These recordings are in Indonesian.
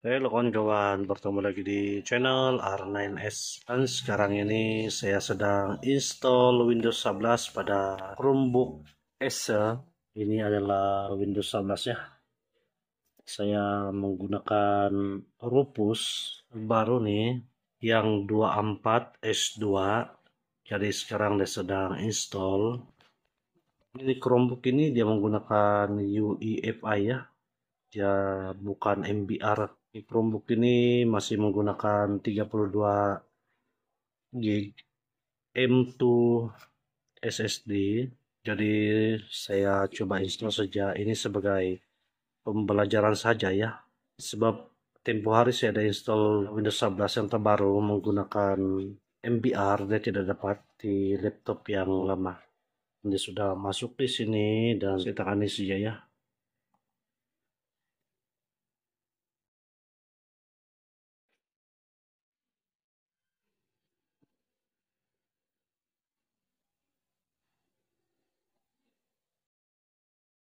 Halo kawan-kawan, bertemu lagi di channel R9S. Dan sekarang ini saya sedang install Windows 11 pada Chromebook Acer. Ini adalah Windows 11 ya. Saya menggunakan Rufus baru nih yang 24S2. Jadi sekarang saya sedang install. Ini Chromebook ini dia menggunakan UEFI ya. Dia bukan MBR. Chromebook ini masih menggunakan 32 GB M2 SSD. Jadi saya coba install saja ini sebagai pembelajaran saja ya. Sebab tempo hari saya ada install Windows 11 yang terbaru menggunakan MBR, dia tidak dapat di laptop yang lama. Ini sudah masuk di sini dan saya tekan ini saja ya.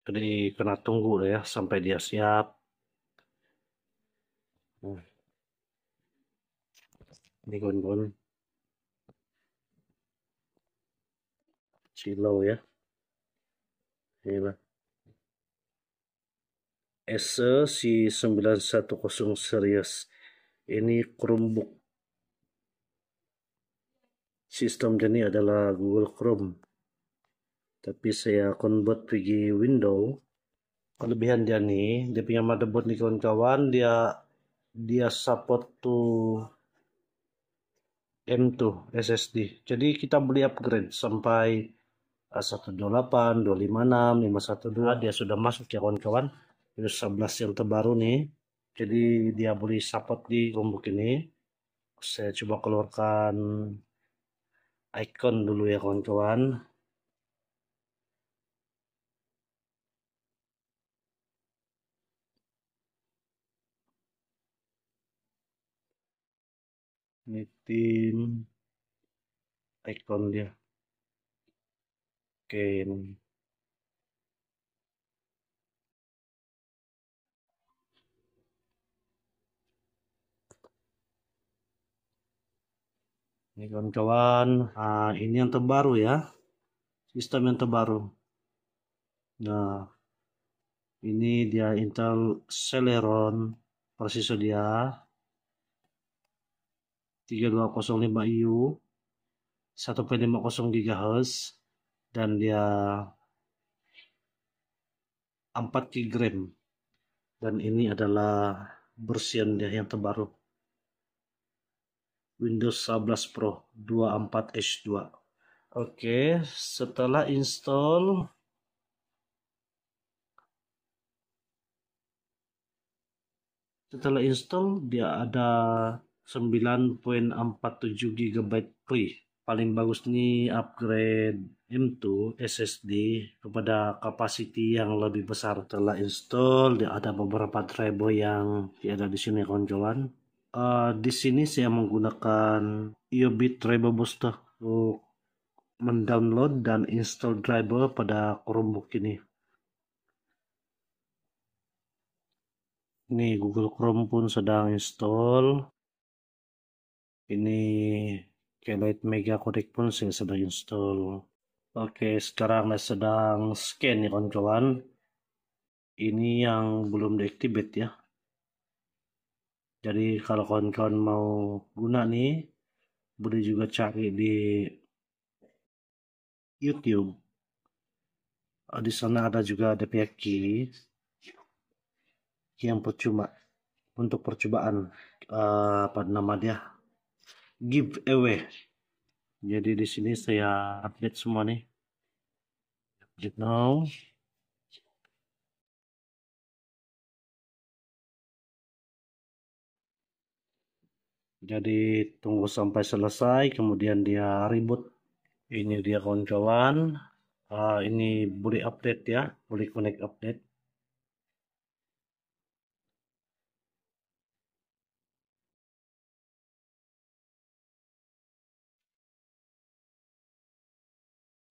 Jadi kena tunggu ya sampai dia siap. Ini kawan-kawan, silau ya. Inilah Acer C910 series. Ini Chromebook. Sistem ini adalah Google Chrome. Tapi saya convert pergi Windows. Kelebihan dia nih, dia punya motherboard nih kawan-kawan, dia support to M2 SSD. Jadi kita beli upgrade sampai 128, 256, 512 dia sudah masuk ya kawan-kawan. Windows 11 yang terbaru nih. Jadi dia boleh support di Chromebook ini. Saya coba keluarkan icon dulu ya kawan-kawan. Ini tim icon dia. Oke, ini kawan-kawan. Ini yang terbaru ya. Sistem yang terbaru. Nah, ini dia Intel Celeron. Prosesor dia 3205U 1.50 GHz dan dia 4 GB RAM. Dan ini adalah versi dia yang terbaru. Windows 11 Pro 24H2. Oke, setelah install dia ada 9.47 GB free. Paling bagus nih upgrade M2 SSD kepada kapasiti yang lebih besar. Setelah install dia ada beberapa driver yang ada di sini kawan-kawan. Di sini saya menggunakan Iobit Driver Booster untuk mendownload dan install driver pada Chromebook ini. Ini Google Chrome pun sedang install. Ini Keylight Mega Codec pun saya sedang install. Oke, sekarang saya sedang scan ya kawan-kawan. Ini yang belum deactivate ya. Jadi kalau kawan-kawan mau guna nih, boleh juga cari di YouTube. Di sana ada juga DP key yang percuma untuk percobaan, apa nama dia, giveaway. Jadi di sini saya update semua nih. Update now. Jadi tunggu sampai selesai, kemudian dia reboot. Ini dia kawan-kawan. Ini boleh update ya, boleh connect update.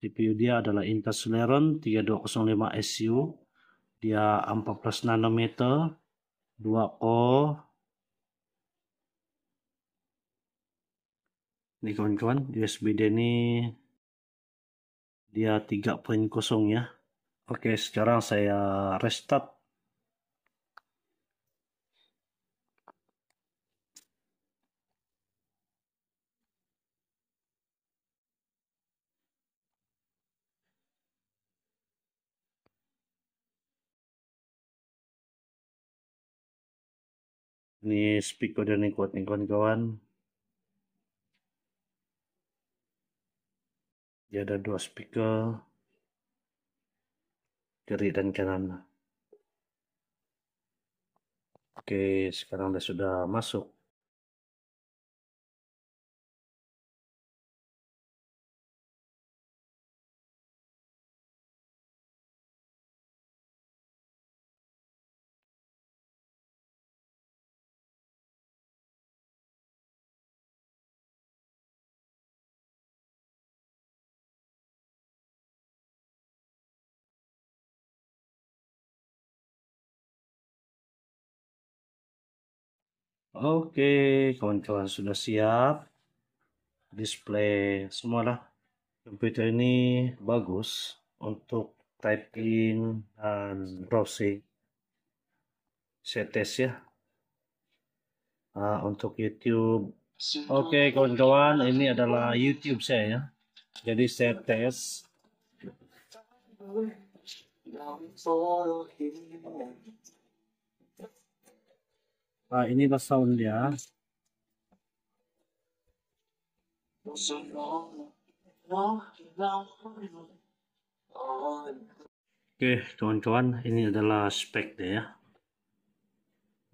CPU dia adalah Intel Celeron 3205SU. Dia 14 nanometer, 2 core, Ini kawan-kawan, USB-D ini dia 3.0 ya. Oke, sekarang saya restart. Ini speaker udah nih kuat nih kawan-kawan. Dia ada 2 speaker, kiri dan kanan. Oke, sekarang sudah masuk. Oke, kawan-kawan sudah siap. Display semua lah. Komputer ini bagus untuk typing dan browsing. Saya tes ya. Untuk YouTube. Oke, kawan-kawan, ini adalah YouTube saya ya. Jadi saya tes. Inilah sound dia. Oke, kawan-kawan, ini adalah spek dia ya.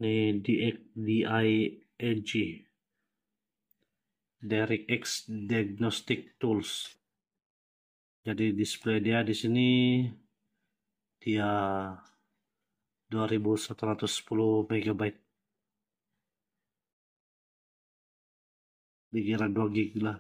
Ini DIAG, DirectX Diagnostic Tools. Jadi display dia di sini dia 2110 MB. Dikira 2 GB lah.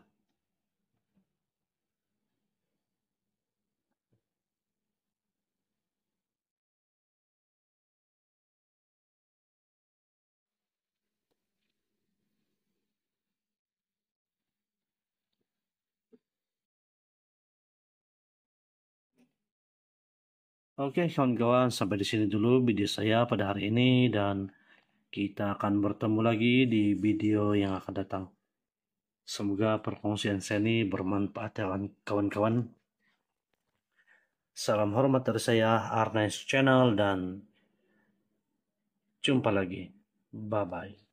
Oke, kawan-kawan, sampai di sini dulu video saya pada hari ini dan kita akan bertemu lagi di video yang akan datang. Semoga perkongsian saya ini bermanfaat ya kawan-kawan. Salam hormat dari saya, Arnes Channel, dan jumpa lagi. Bye-bye.